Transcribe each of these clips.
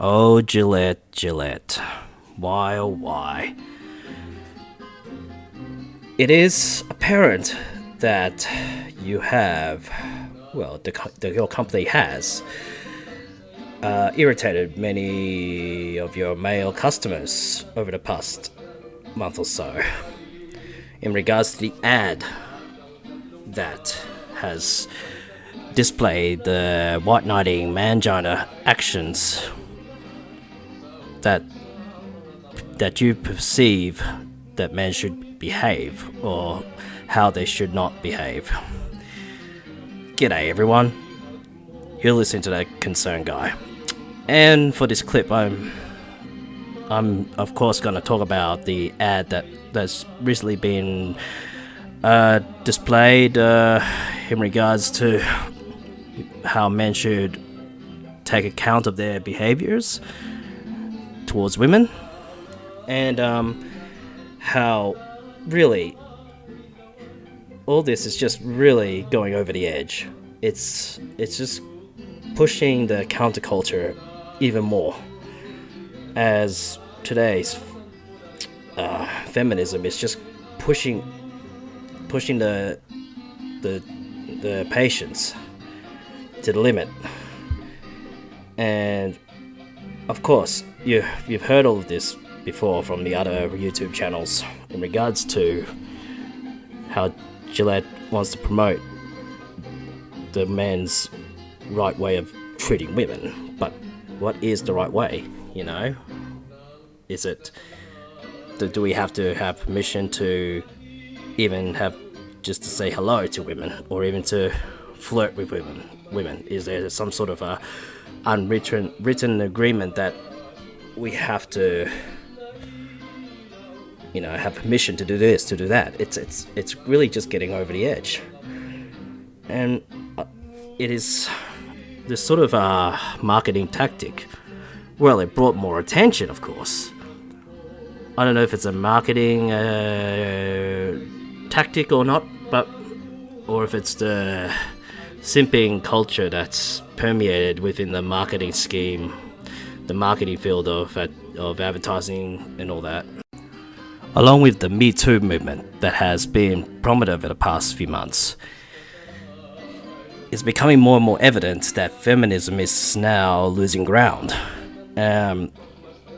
Oh, Gillette, Gillette. Why, oh, why? It is apparent that you have, well, your company has irritated many of your male customers over the past month or so in regards to the ad that has displayed the white knighting mangina actions that you perceive that men should behave or how they should not behave. G'day everyone, you're listening to that concerned guy, and for this clip I'm of course going to talk about the ad that's recently been displayed in regards to how men should take account of their behaviors towards women, and how really all this is just really going over the edge. It's just pushing the counterculture even more, as today's feminism is just pushing the patience to the limit. And of course, you've heard all of this before from the other YouTube channels in regards to how Gillette wants to promote the men's right way of treating women. But what is the right way, you know? Is it... Do we have to have permission to even have just to say hello to women, or even to flirt with women? Is there some sort of a written agreement that we have to, have permission to do this, to do that? It's really just getting over the edge, and it is this sort of a marketing tactic. Well, it brought more attention, of course. I don't know if it's a marketing tactic or not, or if it's the simping culture that's permeated within the marketing scheme, the marketing field of advertising and all that. Along with the Me Too movement that has been prominent over the past few months, it's becoming more and more evident that feminism is now losing ground.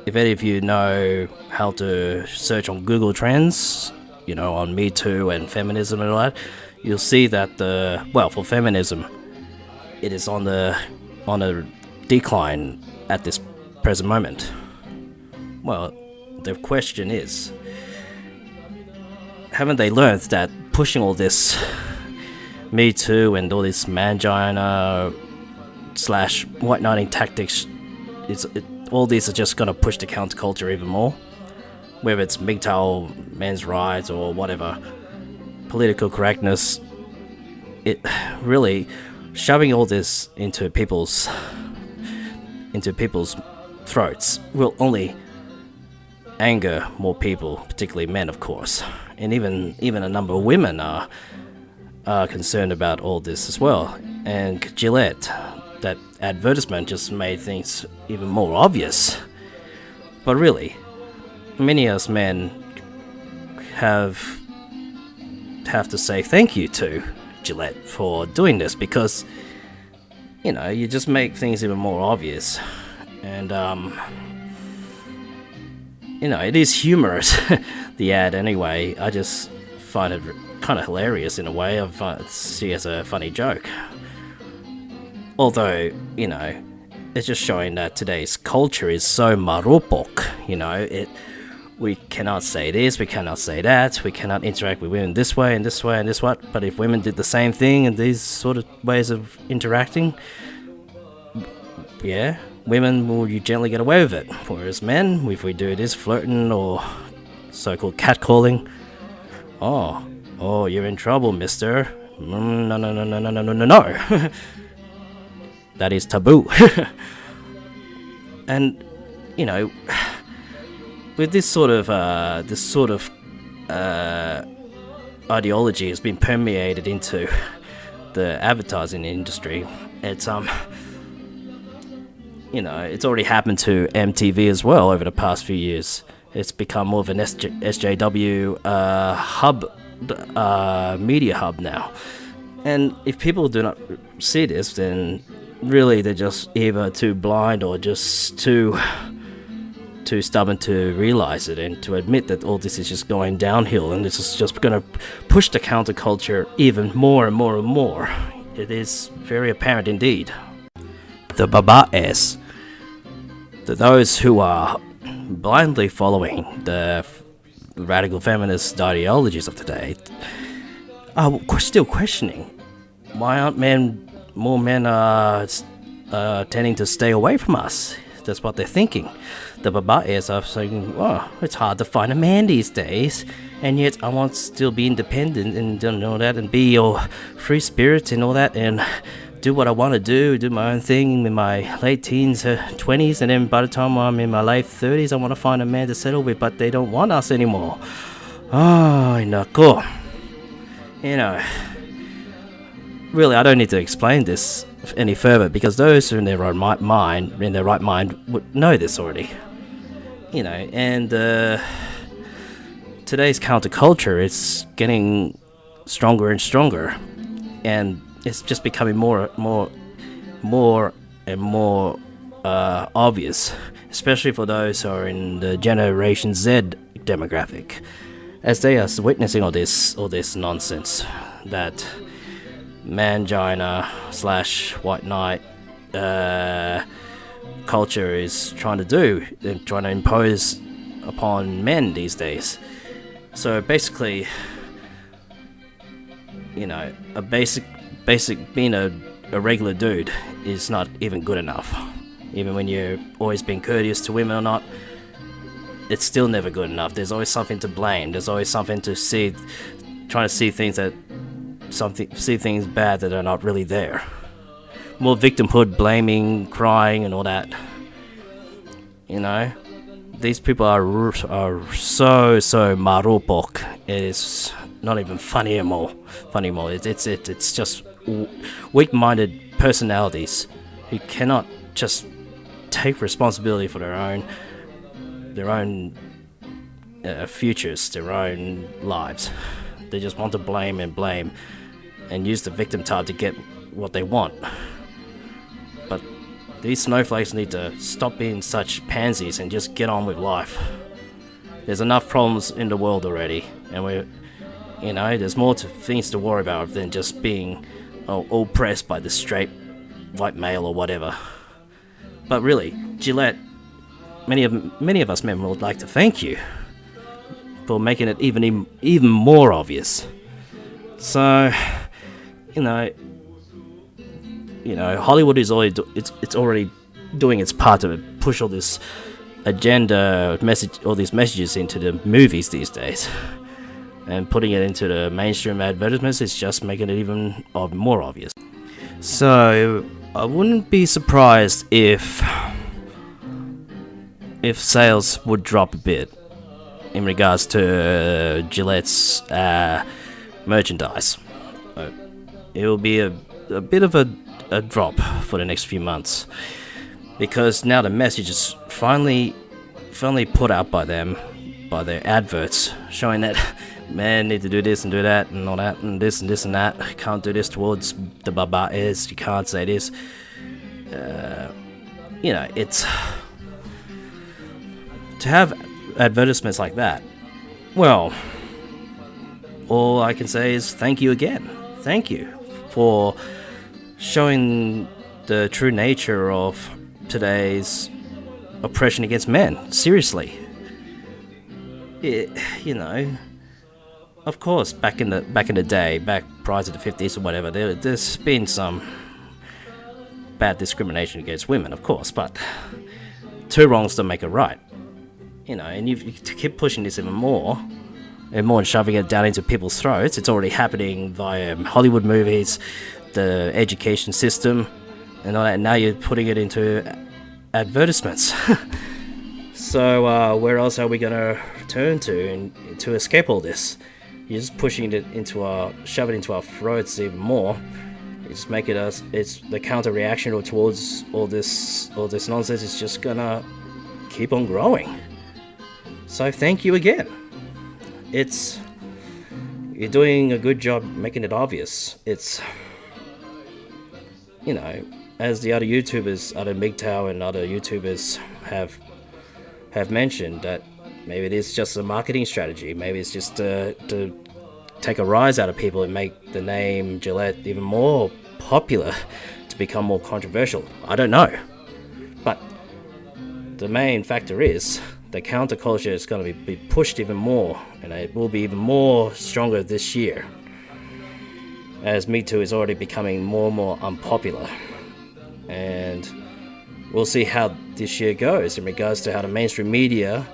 If any of you know how to search on Google Trends, on Me Too and feminism and all that, you'll see that for feminism, it is on a decline at this present moment. Well, the question is, haven't they learned that pushing all this Me Too and all this mangina / white knighting tactics, all these are just going to push the counterculture even more? Whether it's MGTOW, men's rights, or whatever, political correctness, it really shoving all this into people's throats will only anger more people, particularly men, of course. And even a number of women are concerned about all this as well. And Gillette, that advertisement just made things even more obvious. But really, many of us men have to say thank you to Gillette for doing this, because you just make things even more obvious. And it is humorous, the ad anyway. I just find it kind of hilarious in a way. I see it as a funny joke. Although, it's just showing that today's culture is so marupok. We cannot say this, we cannot say that, we cannot interact with women this way and this way and this what. But if women did the same thing and these sort of ways of interacting, yeah, women will gently get away with it. Whereas men, if we do this flirting or so-called catcalling, oh, you're in trouble, mister. No. That is taboo. And, with this sort of ideology has been permeated into the advertising industry. It's it's already happened to MTV as well over the past few years. It's become more of an SJW hub, media hub now. And if people do not see this, then really they're just either too blind or just too stubborn to realize it and to admit that all this is just going downhill, and this is just going to push the counterculture even more and more and more. It is very apparent indeed. The baba'es, those who are blindly following the radical feminist ideologies of today, are still questioning why aren't more men are tending to stay away from us. That's what they're thinking. The baba'es are saying, it's hard to find a man these days, and yet I want to still be independent and all that, and be your free spirit and all that, and do what I want to do my own thing in my late teens, 20s, and then by the time I'm in my late 30s, I want to find a man to settle with, but they don't want us anymore. Nako. Really, I don't need to explain this any further, because those who are in their right mind would know this already. And today's counterculture is getting stronger and stronger, and it's just becoming more and more obvious, especially for those who are in the Generation Z demographic, as they are witnessing all this nonsense that mangina / white knight culture is trying to do and trying to impose upon men these days. So basically, a basic being a regular dude is not even good enough. Even when you're always being courteous to women or not, it's still never good enough. There's always something to blame. There's always something to see, trying to see things bad that are not really there. More victimhood, blaming, crying, and all that. These people are so marupok. It is not even funny anymore. It's just weak-minded personalities who cannot just take responsibility for their own futures, their own lives. They just want to blame and use the victim card to get what they want. But these snowflakes need to stop being such pansies and just get on with life. There's enough problems in the world already, and there's more things to worry about than just being oppressed by the straight white male or whatever. But really, Gillette, many of us men would like to thank you for making it even more obvious. So, Hollywood is already doing its part to push all this agenda all these messages into the movies these days, and putting it into the mainstream advertisements is just making it even more obvious. So I wouldn't be surprised if sales would drop a bit in regards to Gillette's merchandise. It will be a bit of a drop for the next few months, because now the message is finally put out by them, by their adverts, showing that men need to do this and do that and all that and this and that. Can't do this towards the baba'es. You can't say this. It's to have advertisements like that. Well, all I can say is thank you again. Thank you for showing the true nature of today's oppression against men. Seriously. Of course, back in the day, back prior to the 50s or whatever, there's been some bad discrimination against women, of course, but two wrongs don't make a right. And you keep pushing this even more and shoving it down into people's throats. It's already happening via Hollywood movies, the education system, and all that. And now you're putting it into advertisements. So where else are we going to turn to escape all this? You're just pushing it shoving it into our throats even more. It's make it us. It's the counter reaction towards all this nonsense is just gonna keep on growing. So thank you again. You're doing a good job making it obvious. It's, as the other YouTubers, other MGTOW and other YouTubers have mentioned, that maybe it is just a marketing strategy. Maybe it's just to take a rise out of people and make the name Gillette even more popular, to become more controversial. I don't know. But the main factor is the counterculture is going to be pushed even more, and it will be even more stronger this year, as Me Too is already becoming more and more unpopular. And we'll see how this year goes in regards to how the mainstream media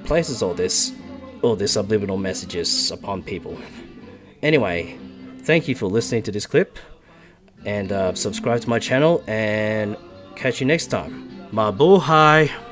places all this subliminal messages upon people. Anyway, thank you for listening to this clip, and subscribe to my channel, and catch you next time. Mabuhay!